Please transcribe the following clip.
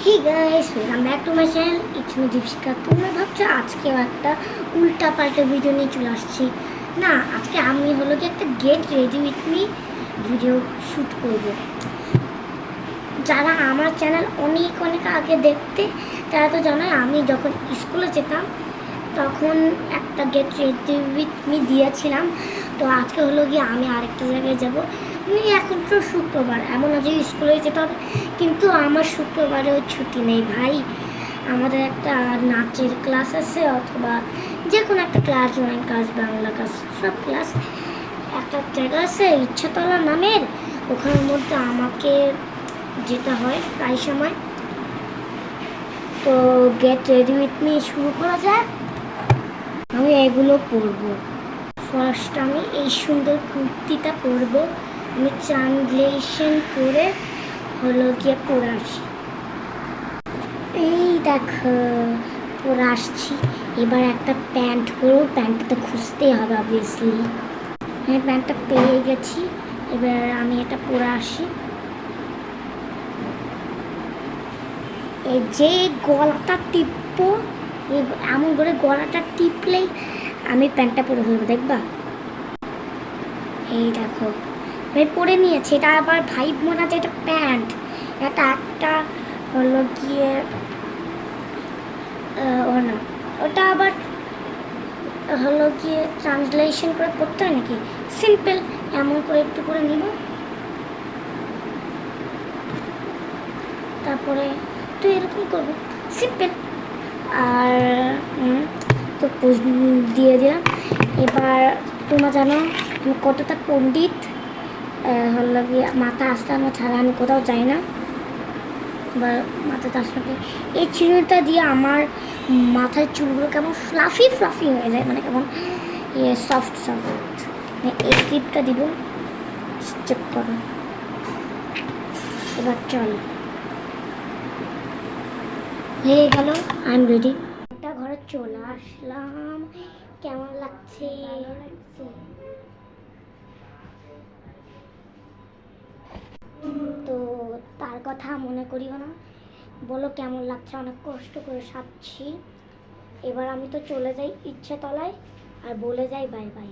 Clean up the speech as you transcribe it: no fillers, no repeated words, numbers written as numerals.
Hey guys, welcome back to my channel. It's me Dipshikha. তোমরা ভাবছো আজকেও একটা উল্টা পাল্টা ভিডিও নিয়ে চলে আসছি। না, আজকে আমি হলো কি একটা get ready with me video shoot করব। যারা আমার চ্যানেল অনেক অনেক আগে দেখতে, তারা তো জানোই আমি যখন স্কুলে যেতাম তখন একটা গেট রেডি উইথ মি দিয়েছিলাম। তো আজকে হলো গিয়ে আমি আরেকটা জায়গায় যাবো। এখন তো শুক্রবার, এমন না যে স্কুলে যেতে হবে, কিন্তু আমার শুক্রবারেও ছুটি নেই ভাই। আমাদের একটা নাচের ক্লাস আছে, অথবা যে কোনো একটা class, drawing class, Bangla class, সব ক্লাস। একটা জায়গা আছে ইচ্ছাতলা নামের, ওখানের মধ্যে আমাকে যেতে হয় প্রায় সময়। তো গেট রেডি উইথ মি শুরু করা যায়। আমি এগুলো পরবো। ফার্স্ট আমি এই সুন্দর কুর্তিটা পরবো। আমি ট্রানসলেশন করে হলো গিয়ে পরে আসি। এই দেখো পরে আসছি। এবার একটা প্যান্ট পরবো। প্যান্টটা তো খুঁজতেই হবে অবভিয়াসলি। আমি প্যান্টটা পেয়ে গেছি। এবার আমি এটা পরে আসি। এই যে গলাটা টিপবো, এমন করে গলাটা টিপলেই আমি প্যান্টটা পরে ফেলবো, দেখবা? এই দেখো আমি পরে নিয়েছি। এটা আবার ভাইব মনে আছে, এটা প্যান্ট। এটা একটা হলো গিয়ে ও না, ওটা আবার হলো গিয়ে ট্রান্সলেশন করে পড়তে হয় নাকি? সিম্পল এমন করে একটু করে নিব। তারপরে তো এরকম করবো সিম্পল। আর তো পোজ দিয়ে দিলাম। এবার তোমরা জানো আমি কতটা পণ্ডিত। হলো গিয়ে মাথা আস্তানো ছাড়া আমি কোথাও যাই না। বা মাথাতে আসলে এই চিরুনিটা দিয়ে আমার মাথার চুলগুলো কেমন ফ্লাফি ফ্লাফি হয়ে যায়, মানে কেমন সফট সফট। এই ক্লিপটা দিব, চেক করো। এবার চলো, হয়ে গেল, আই এম রেডি। একটা ঘরে চলে আসলাম। কেমন লাগছে? তো তার কথা মনে করিও না, বলো কেমন লাগছে। অনেক কষ্ট করে সাজছি। এবার আমি তো চলে যাই ইচ্ছাতলায় আর বলে যাই বাই বাই।